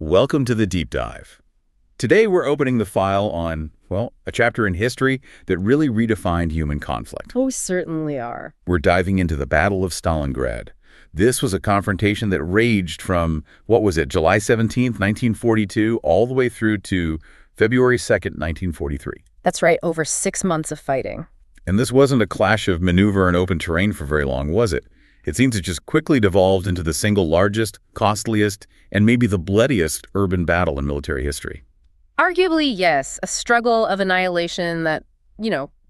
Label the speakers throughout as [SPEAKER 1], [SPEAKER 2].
[SPEAKER 1] Welcome to the Deep Dive. Today we're opening the file on, well, a chapter in history that really redefined human conflict.
[SPEAKER 2] Oh, we certainly are.
[SPEAKER 1] We're diving into the Battle of Stalingrad. This was a confrontation that raged from, what was it, July 17th, 1942, all the way through to February 2nd, 1943.
[SPEAKER 2] That's right, over 6 months of fighting.
[SPEAKER 1] And this wasn't a clash of maneuver and open terrain for very long, was it? It seems it just quickly devolved into the single largest, costliest, and maybe the bloodiest urban battle in military history.
[SPEAKER 2] Arguably, yes, a struggle of annihilation that,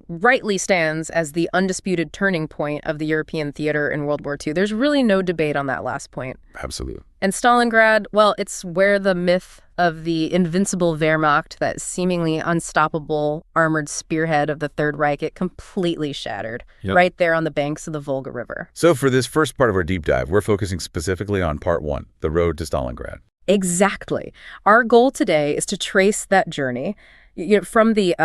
[SPEAKER 2] rightly stands as the undisputed turning point of the European theater in World War II. There's really no debate on that last point.
[SPEAKER 1] Absolutely.
[SPEAKER 2] And Stalingrad, well, it's where the myth of the invincible Wehrmacht, that seemingly unstoppable armored spearhead of the Third Reich, it completely shattered, right there on the banks of the Volga River.
[SPEAKER 1] So for this first part of our deep dive, we're focusing specifically on part one, the road to Stalingrad.
[SPEAKER 2] Exactly. Our goal today is to trace that journey from the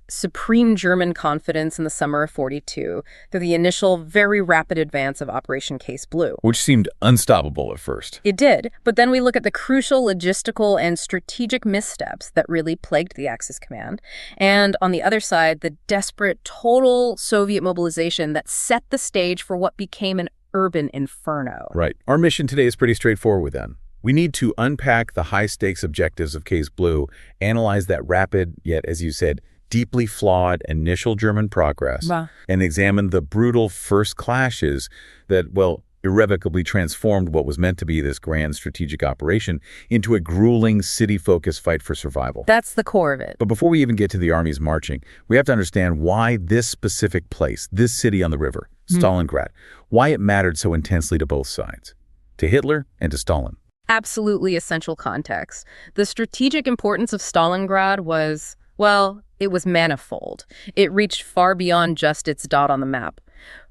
[SPEAKER 2] supreme German confidence in the summer of '42 through the initial very rapid advance of Operation Case Blue.
[SPEAKER 1] Which seemed unstoppable at first.
[SPEAKER 2] It did, but then we look at the crucial logistical and strategic missteps that really plagued the Axis command. And on the other side, the desperate, total Soviet mobilization that set the stage for what became an urban inferno.
[SPEAKER 1] Right. Our mission today is pretty straightforward then. We need to unpack the high-stakes objectives of Case Blue, analyze that rapid, yet, as you said, deeply flawed initial German progress, and examine the brutal first clashes that, well, irrevocably transformed what was meant to be this grand strategic operation into a grueling city-focused fight for survival.
[SPEAKER 2] That's the core of it.
[SPEAKER 1] But before we even get to the armies marching, we have to understand why this specific place, this city on the river, Stalingrad, why it mattered so intensely to both sides, to Hitler and to Stalin.
[SPEAKER 2] Absolutely essential context. The strategic importance of Stalingrad was, well, it was manifold. It reached far beyond just its dot on the map.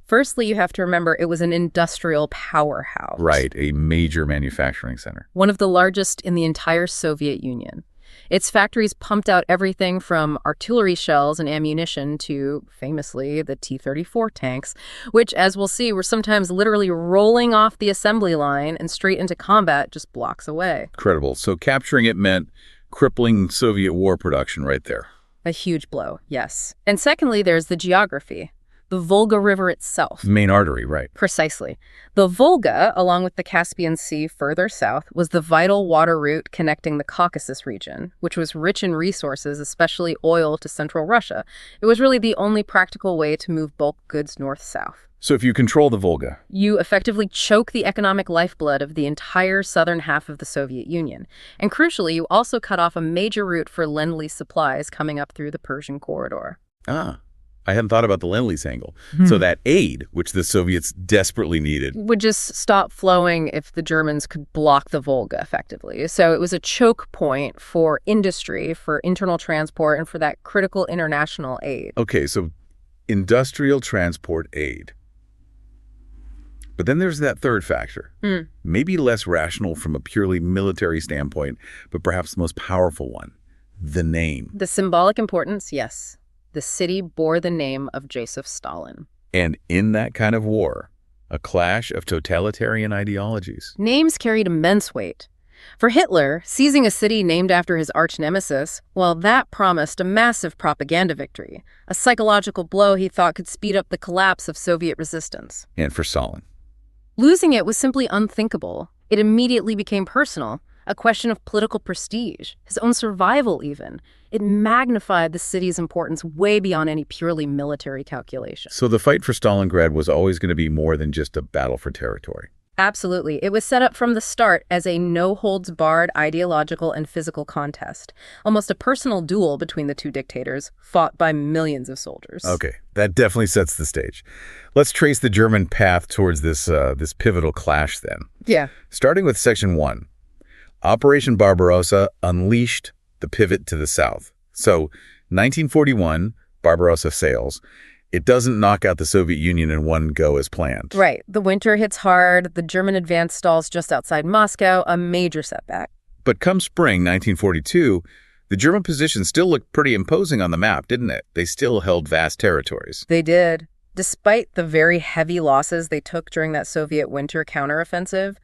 [SPEAKER 2] Firstly, you have to remember it was an industrial powerhouse.
[SPEAKER 1] Right, a major manufacturing center.
[SPEAKER 2] One of the largest in the entire Soviet Union. Its factories pumped out everything from artillery shells and ammunition to, famously, the T-34 tanks, which, as we'll see, were sometimes literally rolling off the assembly line and straight into combat just blocks away.
[SPEAKER 1] Incredible. So capturing it meant crippling Soviet war production right there.
[SPEAKER 2] A huge blow, yes. And secondly, there's the geography. The Volga River itself.
[SPEAKER 1] Main artery, right.
[SPEAKER 2] Precisely. The Volga, along with the Caspian Sea further south, was the vital water route connecting the Caucasus region, which was rich in resources, especially oil, to central Russia. It was really the only practical way to move bulk goods north-south.
[SPEAKER 1] So if you control the Volga,
[SPEAKER 2] you effectively choke the economic lifeblood of the entire southern half of the Soviet Union. And crucially, you also cut off a major route for Lend-Lease supplies coming up through the Persian corridor.
[SPEAKER 1] I hadn't thought about the Lend-Lease angle. So that aid, which the Soviets desperately needed,
[SPEAKER 2] would just stop flowing if the Germans could block the Volga effectively. So it was a choke point for industry, for internal transport, and for that critical international aid.
[SPEAKER 1] Okay, so industrial transport aid. But then there's that third factor, maybe less rational from a purely military standpoint, but perhaps the most powerful one, the name.
[SPEAKER 2] The symbolic importance, yes. The city bore the name of Joseph Stalin.
[SPEAKER 1] And in that kind of war, a clash of totalitarian ideologies.
[SPEAKER 2] Names carried immense weight. For Hitler, seizing a city named after his arch-nemesis, well, that promised a massive propaganda victory, a psychological blow he thought could speed up the collapse of Soviet resistance.
[SPEAKER 1] And for Stalin,
[SPEAKER 2] losing it was simply unthinkable. It immediately became personal, a question of political prestige, his own survival even. It magnified the city's importance way beyond any purely military calculation.
[SPEAKER 1] So the fight for Stalingrad was always going to be more than just a battle for territory.
[SPEAKER 2] Absolutely. It was set up from the start as a no-holds-barred ideological and physical contest, almost a personal duel between the two dictators, fought by millions of soldiers.
[SPEAKER 1] Okay, that definitely sets the stage. Let's trace the German path towards this pivotal clash then.
[SPEAKER 2] Yeah.
[SPEAKER 1] Starting with Section 1. Operation Barbarossa unleashed the pivot to the south. So, 1941, Barbarossa sails. It doesn't knock out the Soviet Union in one go as planned.
[SPEAKER 2] Right. The winter hits hard. The German advance stalls just outside Moscow, a major setback.
[SPEAKER 1] But come spring 1942, the German position still looked pretty imposing on the map, didn't it? They still held vast territories.
[SPEAKER 2] They did. Despite the very heavy losses they took during that Soviet winter counteroffensive,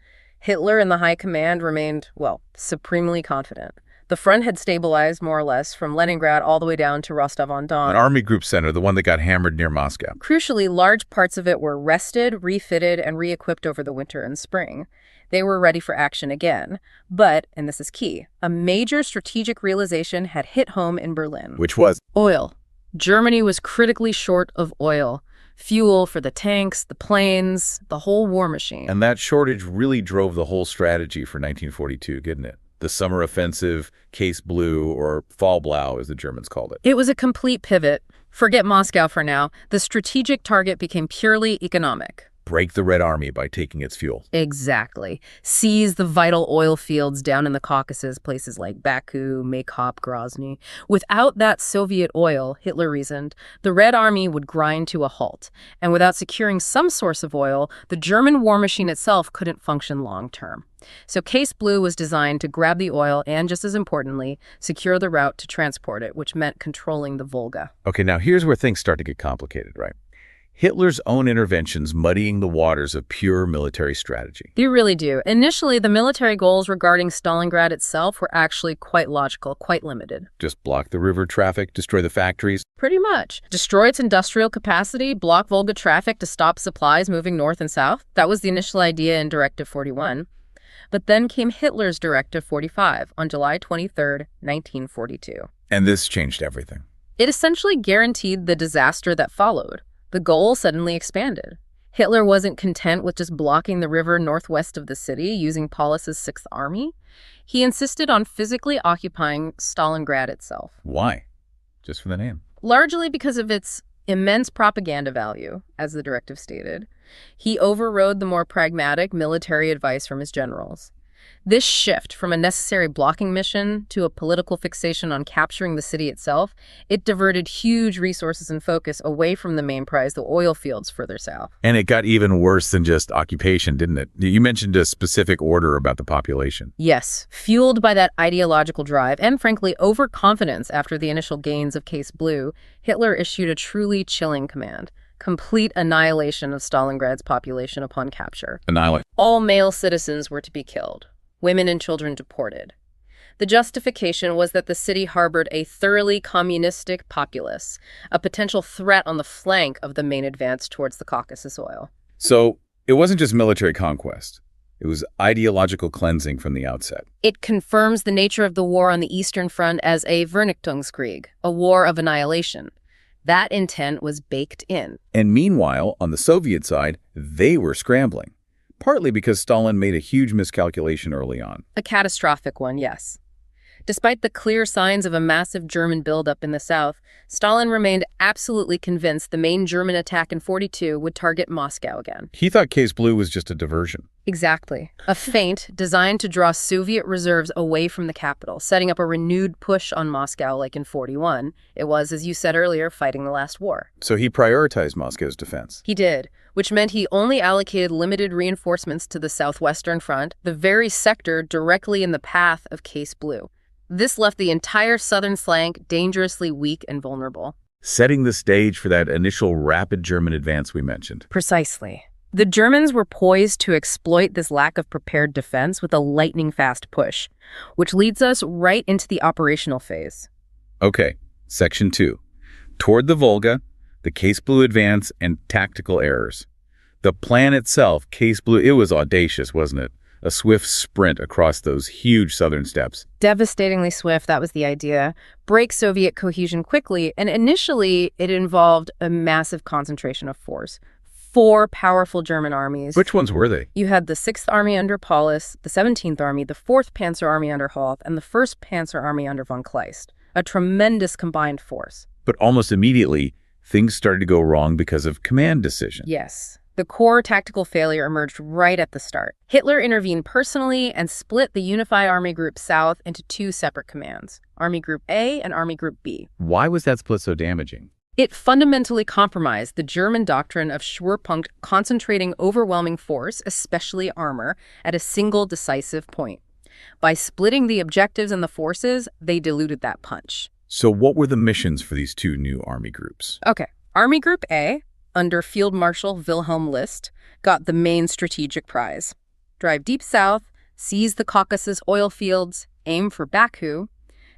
[SPEAKER 2] Hitler and the high command remained, well, supremely confident. The front had stabilized more or less from Leningrad all the way down to Rostov-on-Don.
[SPEAKER 1] An army group center, the one that got hammered near Moscow.
[SPEAKER 2] Crucially, large parts of it were rested, refitted, and re-equipped over the winter and spring. They were ready for action again. But, and this is key, a major strategic realization had hit home in Berlin.
[SPEAKER 1] Which was?
[SPEAKER 2] Oil. Germany was critically short of oil. Fuel for the tanks, the planes, the whole war machine.
[SPEAKER 1] And that shortage really drove the whole strategy for 1942, didn't it? The summer offensive, Case Blue, or Fallblau, as the Germans called it.
[SPEAKER 2] It was a complete pivot. Forget Moscow for now. The strategic target became purely economic.
[SPEAKER 1] Break the Red Army by taking its fuel.
[SPEAKER 2] Exactly. Seize the vital oil fields down in the Caucasus, places like Baku, Maykop, Grozny. Without that Soviet oil, Hitler reasoned, the Red Army would grind to a halt. And without securing some source of oil, the German war machine itself couldn't function long term. So Case Blue was designed to grab the oil and, just as importantly, secure the route to transport it, which meant controlling the Volga.
[SPEAKER 1] Okay, now here's where things start to get complicated, right? Hitler's own interventions muddying the waters of pure military strategy.
[SPEAKER 2] They really do. Initially, the military goals regarding Stalingrad itself were actually quite logical, quite limited.
[SPEAKER 1] Just block the river traffic, destroy the factories.
[SPEAKER 2] Pretty much. Destroy its industrial capacity, block Volga traffic to stop supplies moving north and south. That was the initial idea in Directive 41. But then came Hitler's Directive 45 on July 23, 1942.
[SPEAKER 1] And this changed everything.
[SPEAKER 2] It essentially guaranteed the disaster that followed. The goal suddenly expanded. Hitler wasn't content with just blocking the river northwest of the city using Paulus's Sixth Army. He insisted on physically occupying Stalingrad itself.
[SPEAKER 1] Why? Just for the name.
[SPEAKER 2] Largely because of its immense propaganda value, as the directive stated. He overrode the more pragmatic military advice from his generals. This shift from a necessary blocking mission to a political fixation on capturing the city itself, it diverted huge resources and focus away from the main prize, the oil fields further south.
[SPEAKER 1] And it got even worse than just occupation, didn't it? You mentioned a specific order about the population.
[SPEAKER 2] Yes, fueled by that ideological drive and, frankly, overconfidence after the initial gains of Case Blue, Hitler issued a truly chilling command. Complete annihilation of Stalingrad's population upon capture.
[SPEAKER 1] Annihilate.
[SPEAKER 2] All male citizens were to be killed. Women and children deported. The justification was that the city harbored a thoroughly communistic populace, a potential threat on the flank of the main advance towards the Caucasus oil.
[SPEAKER 1] So it wasn't just military conquest. It was ideological cleansing from the outset.
[SPEAKER 2] It confirms the nature of the war on the Eastern Front as a Vernichtungskrieg, a war of annihilation. That intent was baked in.
[SPEAKER 1] And meanwhile, on the Soviet side, they were scrambling. Partly because Stalin made a huge miscalculation early on.
[SPEAKER 2] A catastrophic one, yes. Despite the clear signs of a massive German buildup in the south, Stalin remained absolutely convinced the main German attack in 42 would target Moscow again.
[SPEAKER 1] He thought Case Blue was just a diversion.
[SPEAKER 2] Exactly. A feint designed to draw Soviet reserves away from the capital, setting up a renewed push on Moscow like in 41. It was, as you said earlier, fighting the last war.
[SPEAKER 1] So he prioritized Moscow's defense.
[SPEAKER 2] He did, which meant he only allocated limited reinforcements to the southwestern front, the very sector directly in the path of Case Blue. This left the entire southern flank dangerously weak and vulnerable.
[SPEAKER 1] Setting the stage for that initial rapid German advance we mentioned.
[SPEAKER 2] Precisely. The Germans were poised to exploit this lack of prepared defense with a lightning-fast push, which leads us right into the operational phase.
[SPEAKER 1] Okay, Section 2. Toward the Volga, the Case Blue advance, and tactical errors. The plan itself, Case Blue, it was audacious, wasn't it? A swift sprint across those huge southern steppes.
[SPEAKER 2] Devastatingly swift, that was the idea. Break Soviet cohesion quickly, and initially it involved a massive concentration of force. 4 powerful German armies.
[SPEAKER 1] Which ones were they?
[SPEAKER 2] You had the 6th Army under Paulus, the 17th Army, the 4th Panzer Army under Hoth, and the 1st Panzer Army under von Kleist. A tremendous combined force.
[SPEAKER 1] But almost immediately, things started to go wrong because of command decisions.
[SPEAKER 2] Yes. The core tactical failure emerged right at the start. Hitler intervened personally and split the Unified Army Group South into 2 separate commands, Army Group A and Army Group B.
[SPEAKER 1] Why was that split so damaging?
[SPEAKER 2] It fundamentally compromised the German doctrine of Schwerpunkt, concentrating overwhelming force, especially armor, at a single decisive point. By splitting the objectives and the forces, they diluted that punch.
[SPEAKER 1] So what were the missions for these 2 new army groups?
[SPEAKER 2] Okay, Army Group A, under Field Marshal Wilhelm List, got the main strategic prize. drive deep south, seize the Caucasus oil fields, aim for Baku.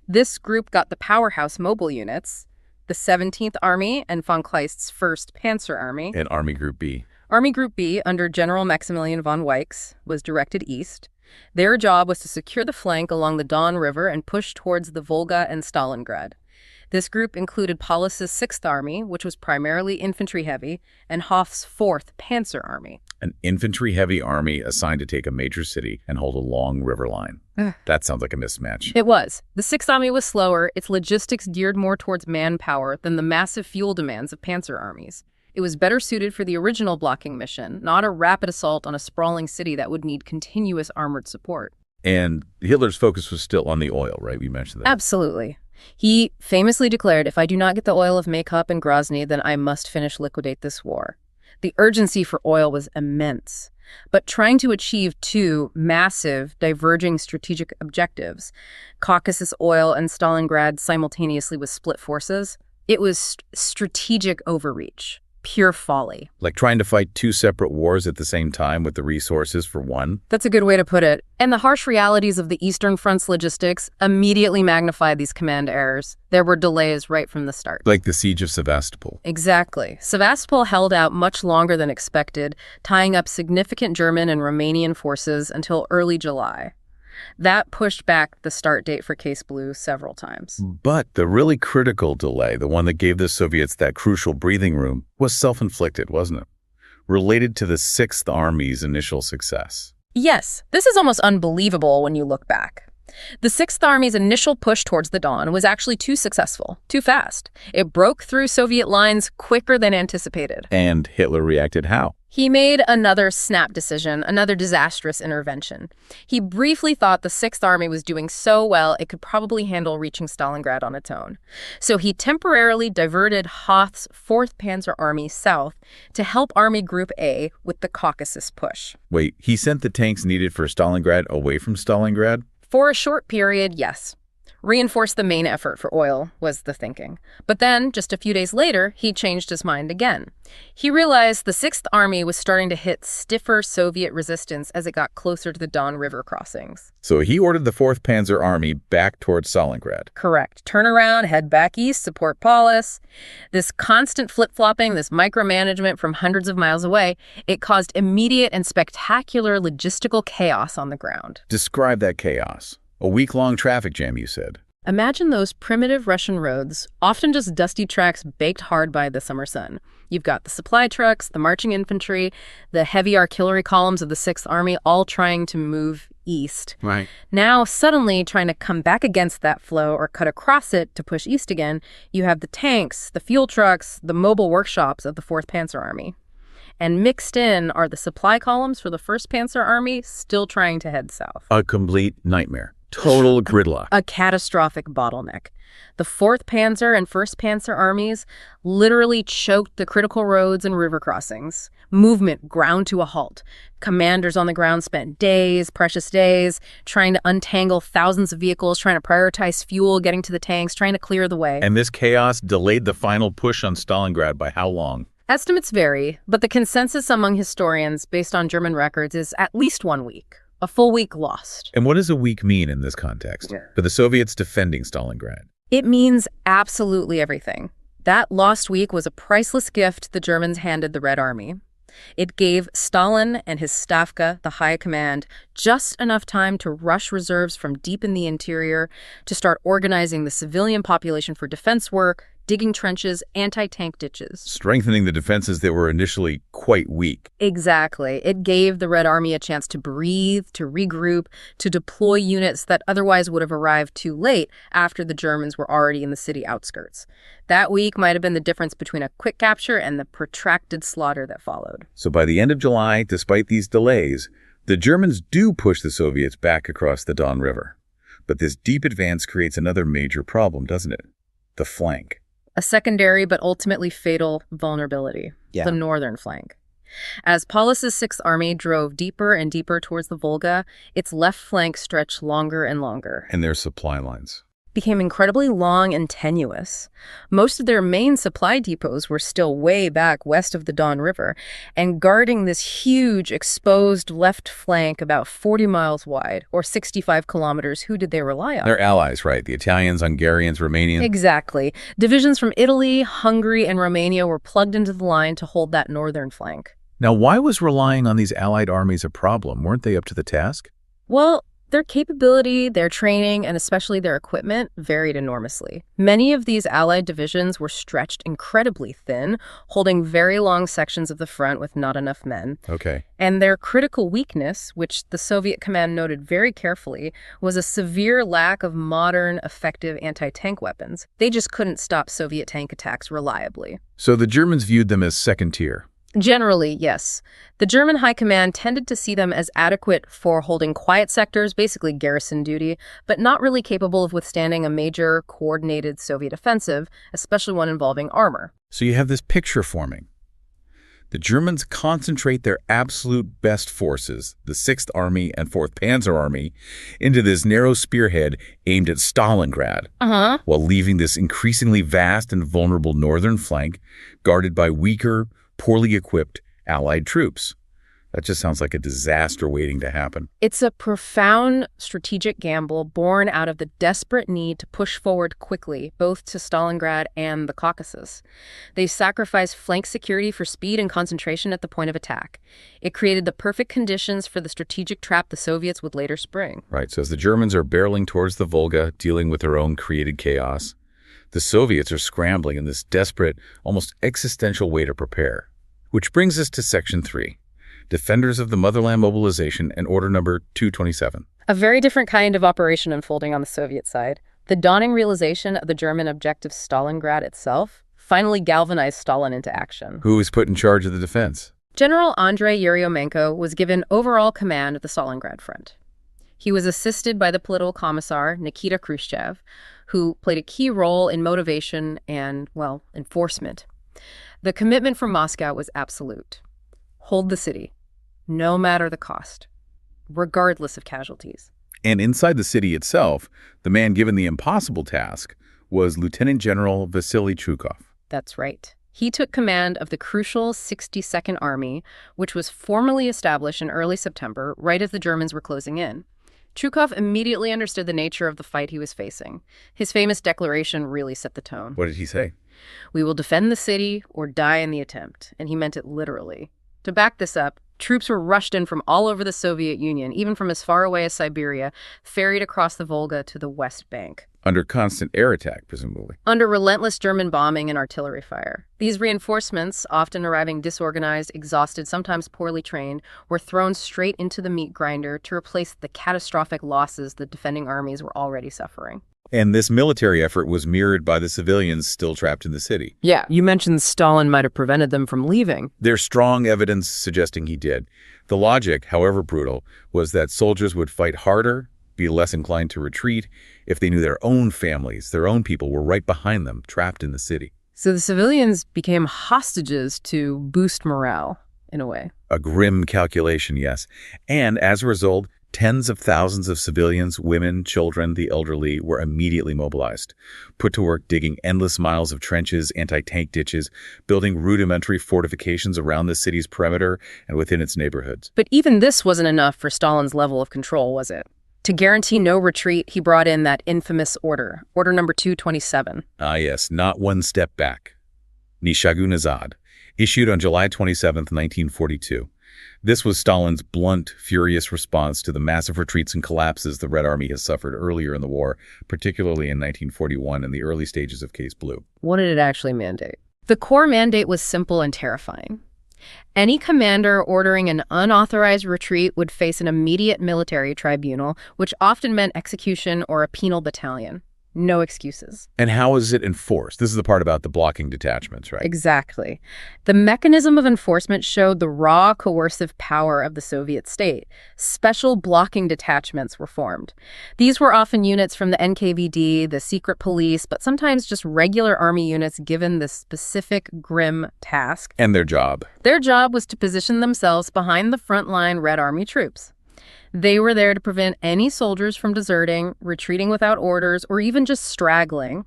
[SPEAKER 2] This group got the powerhouse mobile units, the 17th Army and von Kleist's 1st Panzer Army.
[SPEAKER 1] And Army Group B.
[SPEAKER 2] Army Group B, under General Maximilian von Weichs, was directed east. Their job was to secure the flank along the Don River and push towards the Volga and Stalingrad. This group included Paulus's 6th Army, which was primarily infantry-heavy, and Hoff's 4th Panzer Army.
[SPEAKER 1] An infantry-heavy army assigned to take a major city and hold a long river line. That sounds like a mismatch.
[SPEAKER 2] It was. The 6th Army was slower, its logistics geared more towards manpower than the massive fuel demands of panzer armies. It was better suited for the original blocking mission, not a rapid assault on a sprawling city that would need continuous armored support.
[SPEAKER 1] And Hitler's focus was still on the oil, right? We mentioned that.
[SPEAKER 2] Absolutely. He famously declared, "If I do not get the oil of Maykop and Grozny, then I must liquidate this war." The urgency for oil was immense. But trying to achieve two massive, diverging strategic objectives, Caucasus oil and Stalingrad simultaneously with split forces, it was strategic overreach. Pure folly.
[SPEAKER 1] Like trying to fight two separate wars at the same time with the resources for one?
[SPEAKER 2] That's a good way to put it. And the harsh realities of the Eastern Front's logistics immediately magnified these command errors. There were delays right from the start.
[SPEAKER 1] Like the siege of Sevastopol.
[SPEAKER 2] Exactly. Sevastopol held out much longer than expected, tying up significant German and Romanian forces until early July. That pushed back the start date for Case Blue several times.
[SPEAKER 1] But the really critical delay, the one that gave the Soviets that crucial breathing room, was self-inflicted, wasn't it? Related to the 6th Army's initial success.
[SPEAKER 2] Yes, this is almost unbelievable when you look back. The 6th Army's initial push towards the Don was actually too successful, too fast. It broke through Soviet lines quicker than anticipated.
[SPEAKER 1] And Hitler reacted how?
[SPEAKER 2] He made another snap decision, another disastrous intervention. He briefly thought the 6th Army was doing so well it could probably handle reaching Stalingrad on its own. So he temporarily diverted Hoth's 4th Panzer Army south to help Army Group A with the Caucasus push.
[SPEAKER 1] Wait, he sent the tanks needed for Stalingrad away from Stalingrad?
[SPEAKER 2] For a short period, yes. Reinforce the main effort for oil was the thinking. But then, just a few days later, he changed his mind again. He realized the 6th Army was starting to hit stiffer Soviet resistance as it got closer to the Don River crossings.
[SPEAKER 1] So he ordered the 4th Panzer Army back towards Stalingrad.
[SPEAKER 2] Correct. Turn around, head back east, support Paulus. This constant flip-flopping, this micromanagement from hundreds of miles away, it caused immediate and spectacular logistical chaos on the ground.
[SPEAKER 1] Describe that chaos. A week-long traffic jam, you said.
[SPEAKER 2] Imagine those primitive Russian roads, often just dusty tracks baked hard by the summer sun. You've got the supply trucks, the marching infantry, the heavy artillery columns of the 6th Army all trying to move east.
[SPEAKER 1] Right.
[SPEAKER 2] Now, suddenly, trying to come back against that flow or cut across it to push east again, you have the tanks, the fuel trucks, the mobile workshops of the 4th Panzer Army. And mixed in are the supply columns for the 1st Panzer Army still trying to head south.
[SPEAKER 1] A complete nightmare. Total gridlock.
[SPEAKER 2] A catastrophic bottleneck. The 4th Panzer and 1st Panzer armies literally choked the critical roads and river crossings. Movement ground to a halt. Commanders on the ground spent days, precious days, trying to untangle thousands of vehicles, trying to prioritize fuel, getting to the tanks, trying to clear the way.
[SPEAKER 1] And this chaos delayed the final push on Stalingrad by how long?
[SPEAKER 2] Estimates vary, but the consensus among historians, based on German records, is at least 1 week. A full week lost.
[SPEAKER 1] And what does a week mean in this context for the Soviets defending Stalingrad?
[SPEAKER 2] It means absolutely everything. That lost week was a priceless gift the Germans handed the Red Army. It gave Stalin and his Stavka, the high command, just enough time to rush reserves from deep in the interior, to start organizing the civilian population for defense work, digging trenches, anti-tank ditches.
[SPEAKER 1] Strengthening the defenses that were initially quite weak.
[SPEAKER 2] Exactly. It gave the Red Army a chance to breathe, to regroup, to deploy units that otherwise would have arrived too late after the Germans were already in the city outskirts. That week might have been the difference between a quick capture and the protracted slaughter that followed.
[SPEAKER 1] So by the end of July, despite these delays, the Germans do push the Soviets back across the Don River. But this deep advance creates another major problem, doesn't it? The flank.
[SPEAKER 2] A secondary but ultimately fatal vulnerability, the northern flank. As Paulus's 6th Army drove deeper and deeper towards the Volga, its left flank stretched longer and longer.
[SPEAKER 1] And their supply lines.
[SPEAKER 2] became incredibly long and tenuous. Most of their main supply depots were still way back west of the Don River, and guarding this huge exposed left flank about 40 miles wide, or 65 kilometers, who did they rely on?
[SPEAKER 1] Their allies, right? The Italians, Hungarians, Romanians.
[SPEAKER 2] Exactly. Divisions from Italy, Hungary, and Romania were plugged into the line to hold that northern flank.
[SPEAKER 1] Now, why was relying on these allied armies a problem? Weren't they up to the task?
[SPEAKER 2] Well, their capability, their training, and especially their equipment varied enormously. Many of these Allied divisions were stretched incredibly thin, holding very long sections of the front with not enough men.
[SPEAKER 1] Okay.
[SPEAKER 2] And their critical weakness, which the Soviet command noted very carefully, was a severe lack of modern, effective anti-tank weapons. They just couldn't stop Soviet tank attacks reliably.
[SPEAKER 1] So the Germans viewed them as second tier.
[SPEAKER 2] Generally, yes. The German High Command tended to see them as adequate for holding quiet sectors, basically garrison duty, but not really capable of withstanding a major, coordinated Soviet offensive, especially one involving armor.
[SPEAKER 1] So you have this picture forming. The Germans concentrate their absolute best forces, the 6th Army and 4th Panzer Army, into this narrow spearhead aimed at Stalingrad, while leaving this increasingly vast and vulnerable northern flank guarded by weaker, poorly equipped Allied troops. That just sounds like a disaster waiting to happen.
[SPEAKER 2] It's a profound strategic gamble born out of the desperate need to push forward quickly, both to Stalingrad and the Caucasus. They sacrificed flank security for speed and concentration at the point of attack. It created the perfect conditions for the strategic trap the Soviets would later spring.
[SPEAKER 1] Right, so as the Germans are barreling towards the Volga, dealing with their own created chaos, the Soviets are scrambling in this desperate, almost existential way to prepare. Which brings us to Section 3, Defenders of the Motherland Mobilization and Order Number 227.
[SPEAKER 2] A very different kind of operation unfolding on the Soviet side. The dawning realization of the German objective Stalingrad itself finally galvanized Stalin into action.
[SPEAKER 1] Who was put in charge of the defense?
[SPEAKER 2] General Andrei Yeryomenko was given overall command of the Stalingrad front. He was assisted by the political commissar, Nikita Khrushchev, who played a key role in motivation and, well, enforcement. The commitment from Moscow was absolute. Hold the city, no matter the cost, regardless of casualties.
[SPEAKER 1] And inside the city itself, the man given the impossible task was Lieutenant General Vasily Chukov.
[SPEAKER 2] That's right. He took command of the crucial 62nd Army, which was formally established in early September, right as the Germans were closing in. Chukov immediately understood the nature of the fight he was facing. His famous declaration really set the tone.
[SPEAKER 1] What did he say?
[SPEAKER 2] "We will defend the city or die in the attempt," and he meant it literally. To back this up, troops were rushed in from all over the Soviet Union, even from as far away as Siberia, ferried across the Volga to the West Bank.
[SPEAKER 1] Under constant air attack, presumably.
[SPEAKER 2] Under relentless German bombing and artillery fire. These reinforcements, often arriving disorganized, exhausted, sometimes poorly trained, were thrown straight into the meat grinder to replace the catastrophic losses the defending armies were already suffering.
[SPEAKER 1] And this military effort was mirrored by the civilians still trapped in the city.
[SPEAKER 2] Yeah, you mentioned Stalin might have prevented them from leaving.
[SPEAKER 1] There's strong evidence suggesting he did. The logic, however brutal, was that soldiers would fight harder, be less inclined to retreat, if they knew their own families, their own people were right behind them, trapped in the city.
[SPEAKER 2] So the civilians became hostages to boost morale, in a way.
[SPEAKER 1] A grim calculation, yes. And as a result, tens of thousands of civilians, women, children, the elderly, were immediately mobilized, put to work digging endless miles of trenches, anti-tank ditches, building rudimentary fortifications around the city's perimeter and within its neighborhoods.
[SPEAKER 2] But even this wasn't enough for Stalin's level of control, was it? To guarantee no retreat, he brought in that infamous order, Order Number 227.
[SPEAKER 1] Ah, yes, not one step back. Nishagu Nazad, issued on July 27, 1942. This was Stalin's blunt, furious response to the massive retreats and collapses the Red Army has suffered earlier in the war, particularly in 1941 and the early stages of Case Blue.
[SPEAKER 2] What did it actually mandate? The core mandate was simple and terrifying. Any commander ordering an unauthorized retreat would face an immediate military tribunal, which often meant execution or a penal battalion. No excuses.
[SPEAKER 1] And how is it enforced? This is the part about the blocking detachments, right?
[SPEAKER 2] Exactly. The mechanism of enforcement showed the raw coercive power of the Soviet state. Special blocking detachments were formed. These were often units from the NKVD, the secret police, but sometimes just regular army units given this specific grim task.
[SPEAKER 1] And their job?
[SPEAKER 2] Their job was to position themselves behind the frontline Red Army troops. They were there to prevent any soldiers from deserting, retreating without orders, or even just straggling.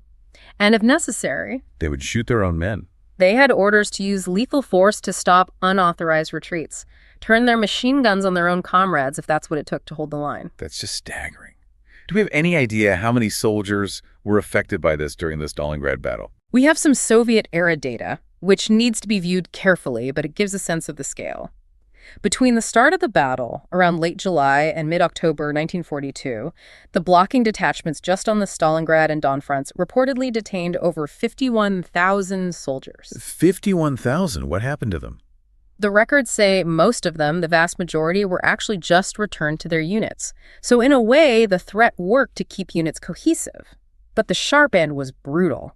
[SPEAKER 2] And if necessary,
[SPEAKER 1] they would shoot their own men.
[SPEAKER 2] They had orders to use lethal force to stop unauthorized retreats, turn their machine guns on their own comrades if that's what it took to hold the line.
[SPEAKER 1] That's just staggering. Do we have any idea how many soldiers were affected by this during the Stalingrad battle?
[SPEAKER 2] We have some Soviet-era data, which needs to be viewed carefully, but it gives a sense of the scale. Between the start of the battle, around late July and mid-October 1942, the blocking detachments just on the Stalingrad and Don fronts reportedly detained over 51,000 soldiers.
[SPEAKER 1] 51,000? What happened to them?
[SPEAKER 2] The records say most of them, the vast majority, were actually just returned to their units. So in a way, the threat worked to keep units cohesive. But the sharp end was brutal.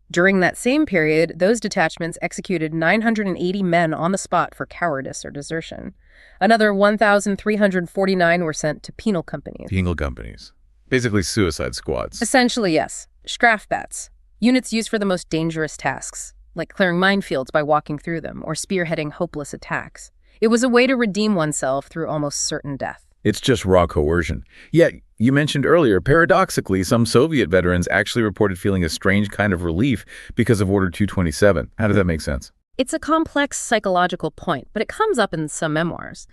[SPEAKER 2] During that same period, those detachments executed 980 men on the spot for cowardice or desertion. Another 1,349 were sent to penal companies.
[SPEAKER 1] Penal companies. Basically suicide squads.
[SPEAKER 2] Essentially, yes. Strafbats. Units used for the most dangerous tasks, like clearing minefields by walking through them or spearheading hopeless attacks. It was a way to redeem oneself through almost certain death.
[SPEAKER 1] It's just raw coercion. Yet, you mentioned earlier, paradoxically, some Soviet veterans actually reported feeling a strange kind of relief because of Order 227. How does that make sense?
[SPEAKER 2] It's a complex psychological point, but it comes up in some memoirs.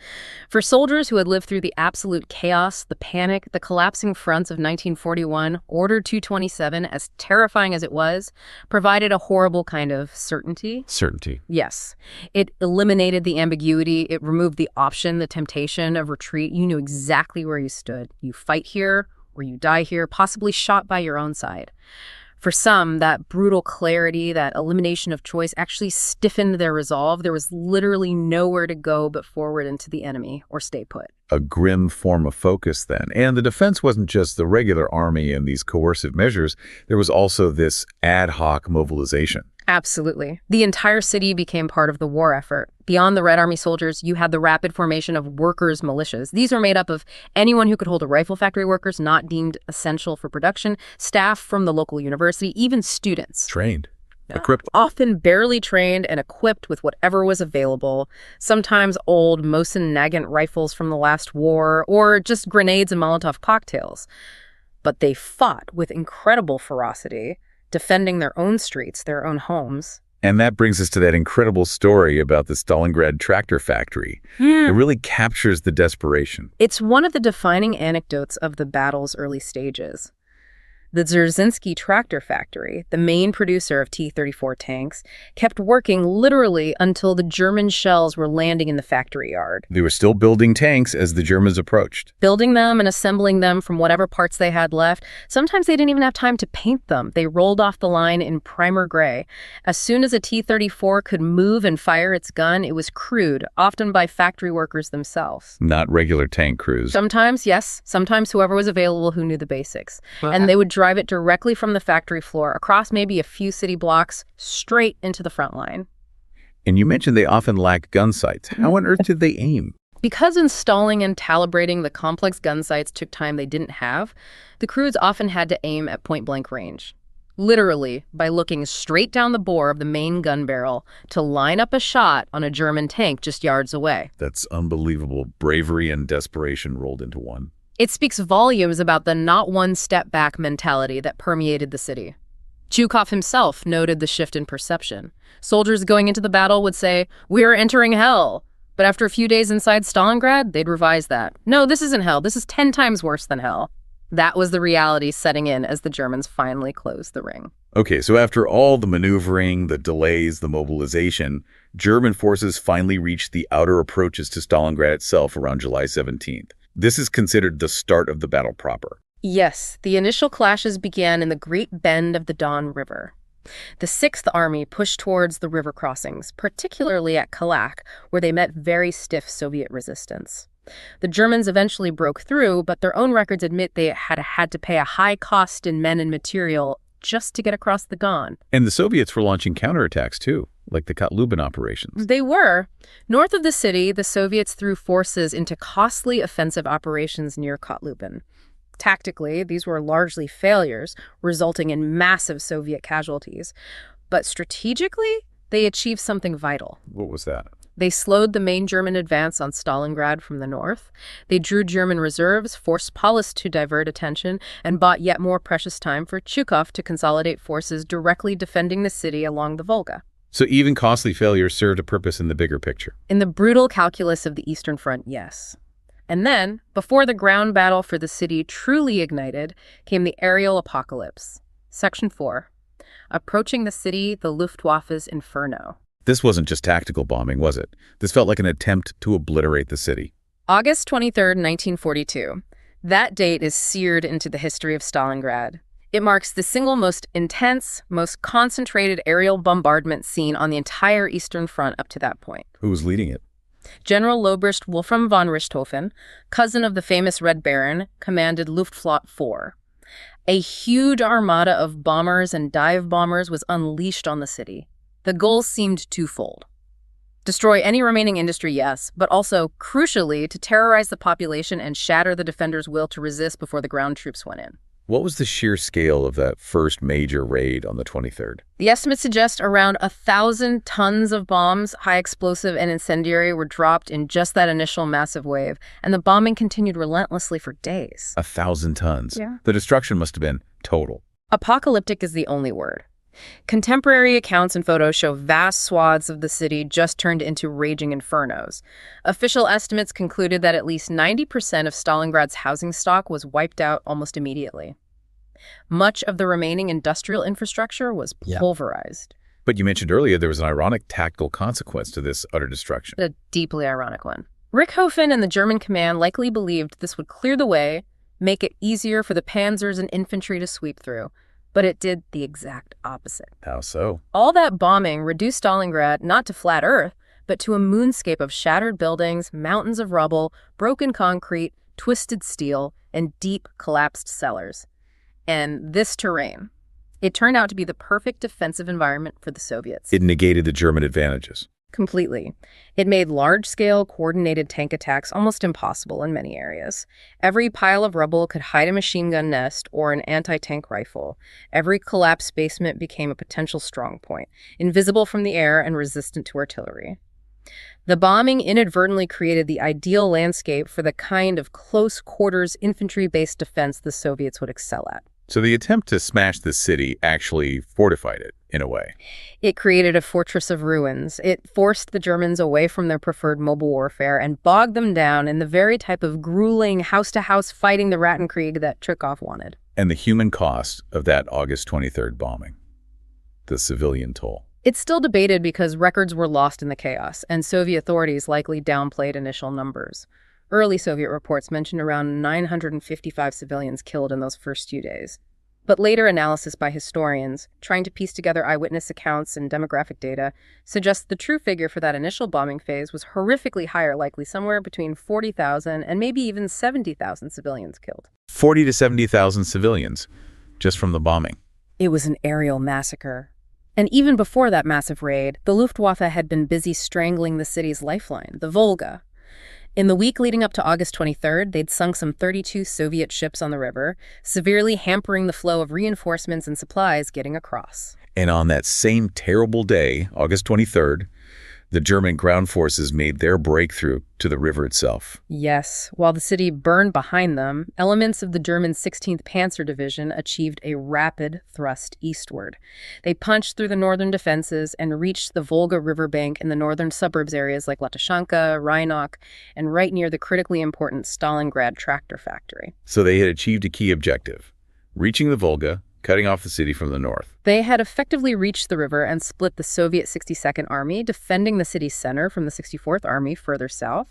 [SPEAKER 2] For soldiers who had lived through the absolute chaos, the panic, the collapsing fronts of 1941, Order 227, as terrifying as it was, provided a horrible kind of certainty.
[SPEAKER 1] Certainty.
[SPEAKER 2] Yes. It eliminated the ambiguity. It removed the option, the temptation of retreat. You knew exactly where you stood. You fight here or you die here, possibly shot by your own side. For some, that brutal clarity, that elimination of choice actually stiffened their resolve. There was literally nowhere to go but forward into the enemy or stay put.
[SPEAKER 1] A grim form of focus then. And the defense wasn't just the regular army and these coercive measures. There was also this ad hoc mobilization.
[SPEAKER 2] Absolutely. The entire city became part of the war effort. Beyond the Red Army soldiers, you had the rapid formation of workers' militias. These were made up of anyone who could hold a rifle factory workers not deemed essential for production, staff from the local university, even students.
[SPEAKER 1] Trained. Equipped.
[SPEAKER 2] Often barely trained and equipped with whatever was available, sometimes old Mosin-Nagant rifles from the last war, or just grenades and Molotov cocktails. But they fought with incredible ferocity, defending their own streets, their own homes.
[SPEAKER 1] And that brings us to that incredible story about the Stalingrad tractor factory. It really captures the desperation.
[SPEAKER 2] It's one of the defining anecdotes of the battle's early stages. The Dzerzhinsky tractor factory, the main producer of T-34 tanks, kept working literally until the German shells were landing in the factory yard.
[SPEAKER 1] They were still building tanks as the Germans approached.
[SPEAKER 2] Building them and assembling them from whatever parts they had left. Sometimes they didn't even have time to paint them. They rolled off the line in primer gray. As soon as a T-34 could move and fire its gun, it was crewed, often by factory workers themselves.
[SPEAKER 1] Not regular tank crews.
[SPEAKER 2] Sometimes, yes. Sometimes whoever was available who knew the basics. And they would drive it directly from the factory floor across maybe a few city blocks straight into the front line.
[SPEAKER 1] And you mentioned they often lacked gun sights. How on earth did they aim?
[SPEAKER 2] Because installing and calibrating the complex gun sights took time they didn't have, the crews often had to aim at point-blank range. Literally, by looking straight down the bore of the main gun barrel to line up a shot on a German tank just yards away.
[SPEAKER 1] That's unbelievable. Bravery and desperation rolled into one.
[SPEAKER 2] It speaks volumes about the not one step back mentality that permeated the city. Zhukov himself noted the shift in perception. Soldiers going into the battle would say, "We are entering hell." But after a few days inside Stalingrad, they'd revise that. "No, this isn't hell. This is 10 times worse than hell." That was the reality setting in as the Germans finally closed the ring.
[SPEAKER 1] Okay, so after all the maneuvering, the delays, the mobilization, German forces finally reached the outer approaches to Stalingrad itself around July 17th. This is considered the start of the battle proper.
[SPEAKER 2] Yes, the initial clashes began in the Great Bend of the Don River. The 6th Army pushed towards the river crossings, particularly at Kalak, where they met very stiff Soviet resistance. The Germans eventually broke through, but their own records admit they had to pay a high cost in men and material just to get across the Don.
[SPEAKER 1] And the Soviets were launching counterattacks too, like the Kotlubin operations.
[SPEAKER 2] They were. North of the city, the Soviets threw forces into costly offensive operations near Kotlubin. Tactically, these were largely failures, resulting in massive Soviet casualties. But strategically, they achieved something vital.
[SPEAKER 1] What was that?
[SPEAKER 2] They slowed the main German advance on Stalingrad from the north. They drew German reserves, forced Paulus to divert attention, and bought yet more precious time for Zhukov to consolidate forces directly defending the city along the Volga.
[SPEAKER 1] So even costly failures served a purpose in the bigger picture.
[SPEAKER 2] In the brutal calculus of the Eastern Front, yes. And then, before the ground battle for the city truly ignited, came the aerial apocalypse. Section 4. Approaching the city, the Luftwaffe's inferno.
[SPEAKER 1] This wasn't just tactical bombing, was it? This felt like an attempt to obliterate the city.
[SPEAKER 2] August 23, 1942. That date is seared into the history of Stalingrad. It marks the single most intense, most concentrated aerial bombardment seen on the entire Eastern Front up to that point.
[SPEAKER 1] Who was leading it?
[SPEAKER 2] General Lobrecht Wolfram von Richthofen, cousin of the famous Red Baron, commanded Luftflotte 4. A huge armada of bombers and dive bombers was unleashed on the city. The goal seemed twofold. Destroy any remaining industry, yes, but also, crucially, to terrorize the population and shatter the defenders' will to resist before the ground troops went in.
[SPEAKER 1] What was the sheer scale of that first major raid on the 23rd?
[SPEAKER 2] The estimates suggest around 1,000 tons of bombs, high explosive and incendiary, were dropped in just that initial massive wave, and the bombing continued relentlessly for days.
[SPEAKER 1] 1,000 tons?
[SPEAKER 2] Yeah.
[SPEAKER 1] The destruction must have been total.
[SPEAKER 2] Apocalyptic is the only word. Contemporary accounts and photos show vast swaths of the city just turned into raging infernos. Official estimates concluded that at least 90% of Stalingrad's housing stock was wiped out almost immediately. Much of the remaining industrial infrastructure was pulverized.
[SPEAKER 1] But you mentioned earlier there was an ironic tactical consequence to this utter destruction.
[SPEAKER 2] A deeply ironic one. Richthofen and the German command likely believed this would clear the way, make it easier for the panzers and infantry to sweep through. But it did the exact opposite.
[SPEAKER 1] How so?
[SPEAKER 2] All that bombing reduced Stalingrad not to flat earth, but to a moonscape of shattered buildings, mountains of rubble, broken concrete, twisted steel, and deep collapsed cellars. And this terrain, it turned out to be the perfect defensive environment for the Soviets.
[SPEAKER 1] It negated the German advantages.
[SPEAKER 2] Completely. It made large-scale, coordinated tank attacks almost impossible in many areas. Every pile of rubble could hide a machine gun nest or an anti-tank rifle. Every collapsed basement became a potential strong point, invisible from the air and resistant to artillery. The bombing inadvertently created the ideal landscape for the kind of close-quarters infantry-based defense the Soviets would excel at.
[SPEAKER 1] So the attempt to smash the city actually fortified it, in a way.
[SPEAKER 2] It created a fortress of ruins. It forced the Germans away from their preferred mobile warfare and bogged them down in the very type of grueling house-to-house fighting the Rattenkrieg that Zhukov wanted.
[SPEAKER 1] And the human cost of that August 23rd bombing. The civilian toll.
[SPEAKER 2] It's still debated because records were lost in the chaos, and Soviet authorities likely downplayed initial numbers. Early Soviet reports mentioned around 955 civilians killed in those first few days. But later analysis by historians, trying to piece together eyewitness accounts and demographic data, suggests the true figure for that initial bombing phase was horrifically higher, likely somewhere between 40,000 and maybe even 70,000 civilians killed.
[SPEAKER 1] 40 to 70,000 civilians, just from the bombing.
[SPEAKER 2] It was an aerial massacre. And even before that massive raid, the Luftwaffe had been busy strangling the city's lifeline, the Volga. In the week leading up to August 23rd, they'd sunk some 32 Soviet ships on the river, severely hampering the flow of reinforcements and supplies getting across.
[SPEAKER 1] And on that same terrible day, August 23rd, the German ground forces made their breakthrough to the river itself.
[SPEAKER 2] Yes, while the city burned behind them, elements of the German 16th Panzer Division achieved a rapid thrust eastward. They punched through the northern defenses and reached the Volga riverbank in the northern suburbs areas like Latyshanka, Rhynok, and right near the critically important Stalingrad tractor factory.
[SPEAKER 1] So they had achieved a key objective, reaching the Volga, cutting off the city from the north.
[SPEAKER 2] They had effectively reached the river and split the Soviet 62nd Army, defending the city's center from the 64th Army further south.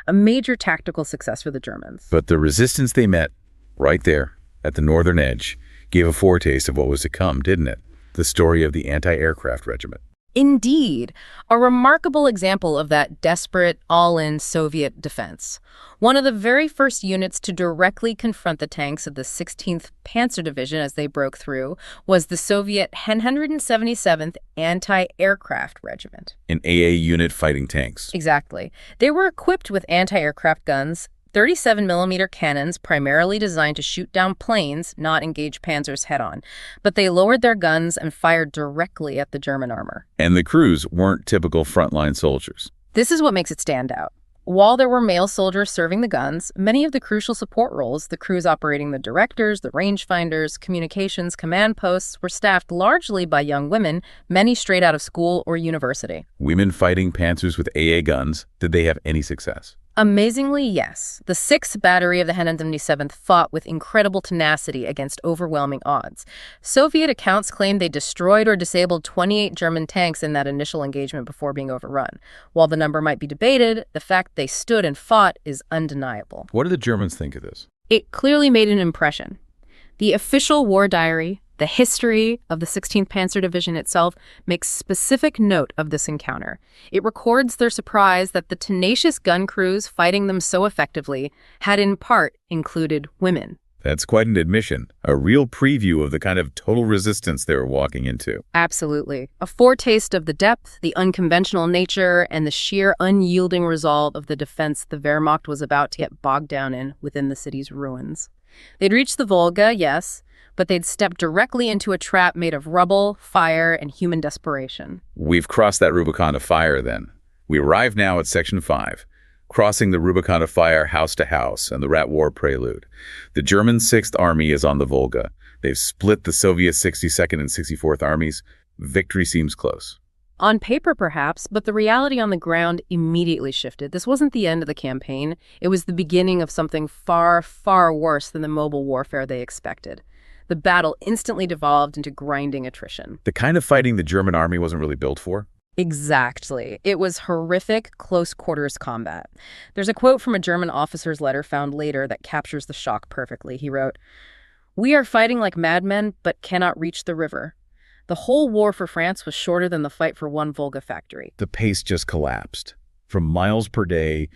[SPEAKER 2] A major tactical success for the Germans.
[SPEAKER 1] But the resistance they met, right there, at the northern edge, gave a foretaste of what was to come, didn't it? The story of the anti-aircraft regiment.
[SPEAKER 2] Indeed, a remarkable example of that desperate, all-in Soviet defense. One of the very first units to directly confront the tanks of the 16th Panzer Division as they broke through was the Soviet 177th Anti-Aircraft Regiment.
[SPEAKER 1] An AA unit fighting tanks.
[SPEAKER 2] Exactly. They were equipped with anti-aircraft guns, 37mm cannons primarily designed to shoot down planes, not engage panzers head-on. But they lowered their guns and fired directly at the German armor.
[SPEAKER 1] And the crews weren't typical frontline soldiers.
[SPEAKER 2] This is what makes it stand out. While there were male soldiers serving the guns, many of the crucial support roles, the crews operating the directors, the rangefinders, communications, command posts, were staffed largely by young women, many straight out of school or university.
[SPEAKER 1] Women fighting panzers with AA guns, did they have any success?
[SPEAKER 2] Amazingly, yes. The 6th Battery of the 177th fought with incredible tenacity against overwhelming odds. Soviet accounts claim they destroyed or disabled 28 German tanks in that initial engagement before being overrun. While the number might be debated, the fact they stood and fought is undeniable.
[SPEAKER 1] What do the Germans think of this?
[SPEAKER 2] It clearly made an impression. The official war diary, the history of the 16th Panzer Division itself, makes specific note of this encounter. It records their surprise that the tenacious gun crews fighting them so effectively had in part included women.
[SPEAKER 1] That's quite an admission, a real preview of the kind of total resistance they were walking into.
[SPEAKER 2] Absolutely. A foretaste of the depth, the unconventional nature, and the sheer unyielding resolve of the defense the Wehrmacht was about to get bogged down in within the city's ruins. They'd reached the Volga, yes, but they'd stepped directly into a trap made of rubble, fire, and human desperation.
[SPEAKER 1] We've crossed that Rubicon of fire, then. We arrive now at Section 5, crossing the Rubicon of fire house to house and the Rat War prelude. The German 6th Army is on the Volga. They've split the Soviet 62nd and 64th Armies. Victory seems close.
[SPEAKER 2] On paper, perhaps, but the reality on the ground immediately shifted. This wasn't the end of the campaign. It was the beginning of something far, far worse than the mobile warfare they expected. The battle instantly devolved into grinding attrition.
[SPEAKER 1] The kind of fighting the German army wasn't really built for?
[SPEAKER 2] Exactly. It was horrific, close-quarters combat. There's a quote from a German officer's letter found later that captures the shock perfectly. He wrote, "We are fighting like madmen, but cannot reach the river. The whole war for France was shorter than the fight for one Volga factory."
[SPEAKER 1] The pace just collapsed, from miles per day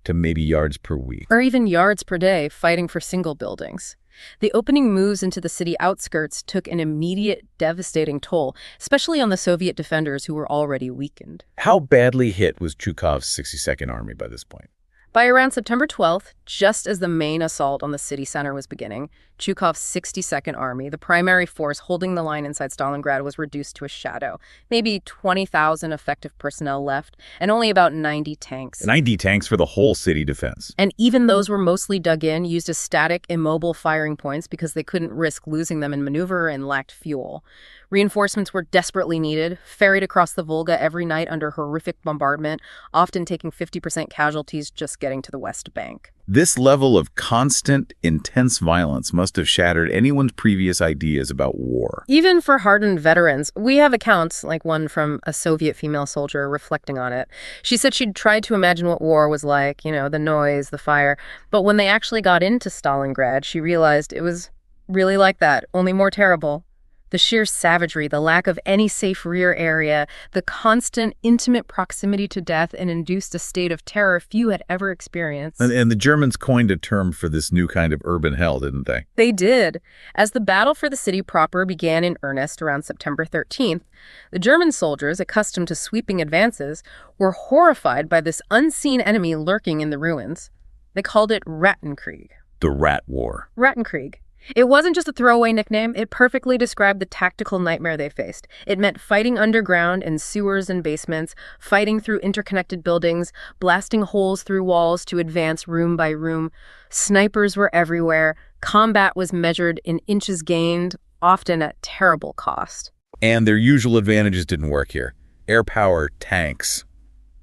[SPEAKER 1] to maybe yards per week.
[SPEAKER 2] Or even yards per day, fighting for single buildings. The opening moves into the city outskirts took an immediate, devastating toll, especially on the Soviet defenders who were already weakened.
[SPEAKER 1] How badly hit was Chukov's 62nd Army by this point?
[SPEAKER 2] By around September 12th, just as the main assault on the city center was beginning, Chukov's 62nd Army, the primary force holding the line inside Stalingrad, was reduced to a shadow. Maybe 20,000 effective personnel left, and only about 90 tanks.
[SPEAKER 1] 90 tanks for the whole city defense.
[SPEAKER 2] And even those were mostly dug in, used as static, immobile firing points because they couldn't risk losing them in maneuver and lacked fuel. Reinforcements were desperately needed, ferried across the Volga every night under horrific bombardment, often taking 50% casualties just getting to the West Bank.
[SPEAKER 1] This level of constant, intense violence must have shattered anyone's previous ideas about war.
[SPEAKER 2] Even for hardened veterans, we have accounts, like one from a Soviet female soldier reflecting on it. She said she'd tried to imagine what war was like, the noise, the fire. But when they actually got into Stalingrad, she realized it was really like that, only more terrible. The sheer savagery, the lack of any safe rear area, the constant, intimate proximity to death induced a state of terror few had ever experienced.
[SPEAKER 1] And the Germans coined a term for this new kind of urban hell, didn't they?
[SPEAKER 2] They did. As the battle for the city proper began in earnest around September 13th, the German soldiers, accustomed to sweeping advances, were horrified by this unseen enemy lurking in the ruins. They called it Rattenkrieg.
[SPEAKER 1] The Rat War.
[SPEAKER 2] Rattenkrieg. It wasn't just a throwaway nickname. It perfectly described the tactical nightmare they faced. It meant fighting underground in sewers and basements, fighting through interconnected buildings, blasting holes through walls to advance room by room. Snipers were everywhere. Combat was measured in inches gained, often at terrible cost.
[SPEAKER 1] And their usual advantages didn't work here. Air power, tanks.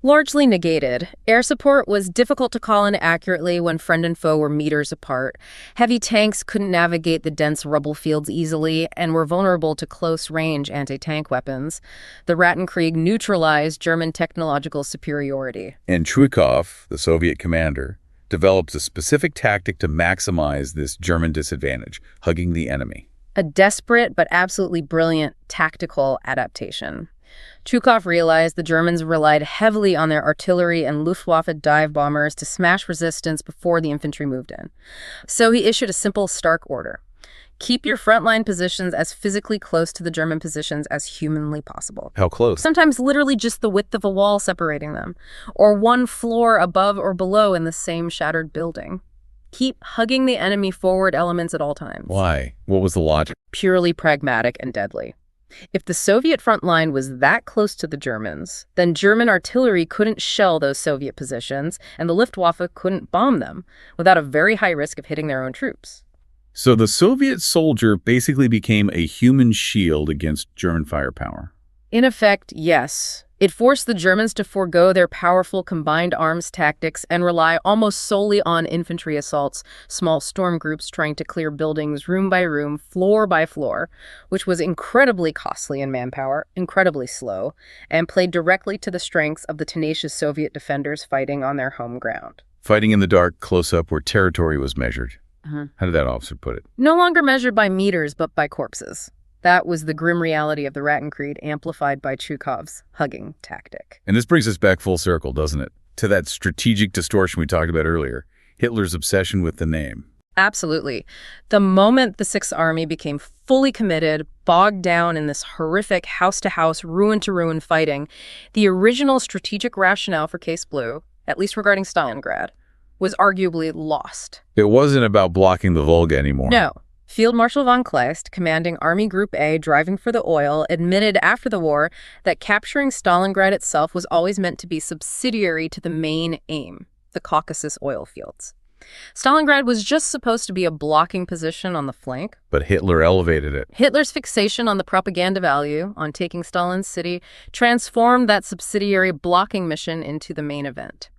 [SPEAKER 2] Largely negated. Air support was difficult to call in accurately when friend and foe were meters apart. Heavy tanks couldn't navigate the dense rubble fields easily and were vulnerable to close-range anti-tank weapons. The Rattenkrieg neutralized German technological superiority.
[SPEAKER 1] And Chukov, the Soviet commander, developed a specific tactic to maximize this German disadvantage, hugging the enemy.
[SPEAKER 2] A desperate but absolutely brilliant tactical adaptation. Chukov realized the Germans relied heavily on their artillery and Luftwaffe dive bombers to smash resistance before the infantry moved in. So he issued a simple, stark order. Keep your frontline positions as physically close to the German positions as humanly possible.
[SPEAKER 1] How close?
[SPEAKER 2] Sometimes literally just the width of a wall separating them, or one floor above or below in the same shattered building. Keep hugging the enemy forward elements at all times.
[SPEAKER 1] Why? What was the logic?
[SPEAKER 2] Purely pragmatic and deadly. If the Soviet front line was that close to the Germans, then German artillery couldn't shell those Soviet positions, and the Luftwaffe couldn't bomb them without a very high risk of hitting their own troops.
[SPEAKER 1] So the Soviet soldier basically became a human shield against German firepower.
[SPEAKER 2] In effect, yes. It forced the Germans to forego their powerful combined arms tactics and rely almost solely on infantry assaults, small storm groups trying to clear buildings room by room, floor by floor, which was incredibly costly in manpower, incredibly slow, and played directly to the strengths of the tenacious Soviet defenders fighting on their home ground.
[SPEAKER 1] Fighting in the dark, close up where territory was measured. How did that officer put it?
[SPEAKER 2] No longer measured by meters, but by corpses. That was the grim reality of the Rattenkrieg, amplified by Chukov's hugging tactic.
[SPEAKER 1] And this brings us back full circle, doesn't it? To that strategic distortion we talked about earlier, Hitler's obsession with the name.
[SPEAKER 2] Absolutely. The moment the Sixth Army became fully committed, bogged down in this horrific house-to-house, ruin-to-ruin fighting, the original strategic rationale for Case Blue, at least regarding Stalingrad, was arguably lost.
[SPEAKER 1] It wasn't about blocking the Volga anymore.
[SPEAKER 2] No. Field Marshal von Kleist, commanding Army Group A, driving for the oil, admitted after the war that capturing Stalingrad itself was always meant to be subsidiary to the main aim, the Caucasus oil fields. Stalingrad was just supposed to be a blocking position on the flank.
[SPEAKER 1] But Hitler elevated it.
[SPEAKER 2] Hitler's fixation on the propaganda value, on taking Stalin's city, transformed that subsidiary blocking mission into the main event.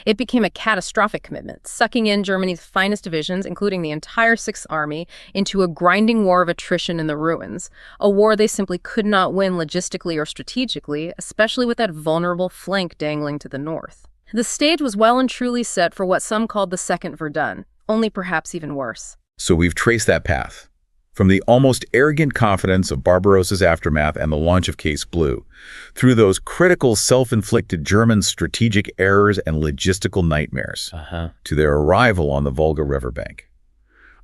[SPEAKER 2] It became a catastrophic commitment, sucking in Germany's finest divisions, including the entire Sixth Army, into a grinding war of attrition in the ruins, a war they simply could not win logistically or strategically, especially with that vulnerable flank dangling to the north. The stage was well and truly set for what some called the Second Verdun, only perhaps even worse.
[SPEAKER 1] So we've traced that path. From the almost arrogant confidence of Barbarossa's aftermath and the launch of Case Blue, through those critical self-inflicted German strategic errors and logistical nightmares, to their arrival on the Volga riverbank.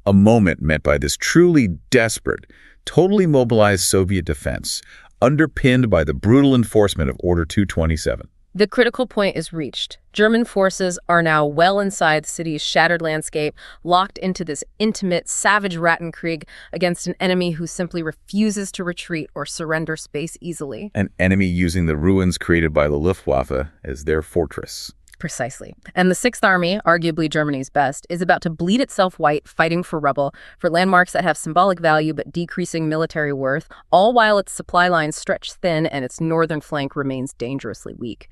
[SPEAKER 1] A moment met by this truly desperate, totally mobilized Soviet defense, underpinned by the brutal enforcement of Order 227.
[SPEAKER 2] The critical point is reached. German forces are now well inside the city's shattered landscape, locked into this intimate, savage Rattenkrieg against an enemy who simply refuses to retreat or surrender space easily.
[SPEAKER 1] An enemy using the ruins created by the Luftwaffe as their fortress.
[SPEAKER 2] Precisely. And the Sixth Army, arguably Germany's best, is about to bleed itself white, fighting for rubble, for landmarks that have symbolic value but decreasing military worth, all while its supply lines stretch thin and its northern flank remains dangerously weak.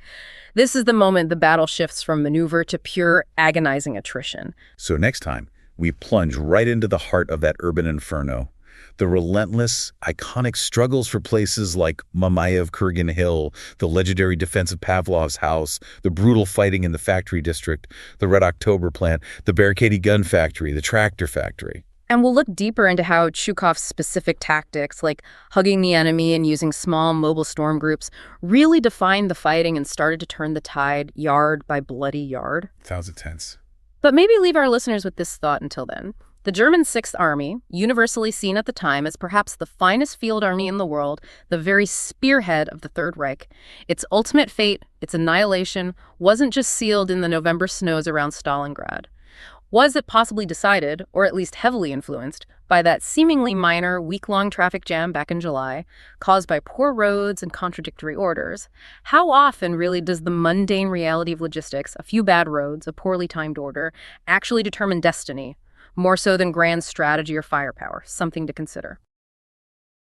[SPEAKER 2] This is the moment the battle shifts from maneuver to pure, agonizing attrition.
[SPEAKER 1] So next time, we plunge right into the heart of that urban inferno. The relentless, iconic struggles for places like Mamayev Kurgan Hill, the legendary defense of Pavlov's house, the brutal fighting in the factory district, the Red October plant, the barricaded gun factory, the tractor factory.
[SPEAKER 2] And we'll look deeper into how Chukov's specific tactics, like hugging the enemy and using small mobile storm groups, really defined the fighting and started to turn the tide yard by bloody yard.
[SPEAKER 1] Sounds intense.
[SPEAKER 2] But maybe leave our listeners with this thought until then. The German Sixth Army, universally seen at the time as perhaps the finest field army in the world, the very spearhead of the Third Reich, its ultimate fate, its annihilation, wasn't just sealed in the November snows around Stalingrad. Was it possibly decided, or at least heavily influenced, by that seemingly minor week-long traffic jam back in July, caused by poor roads and contradictory orders? How often really does the mundane reality of logistics, a few bad roads, a poorly timed order, actually determine destiny? More so than grand strategy or firepower, something to consider.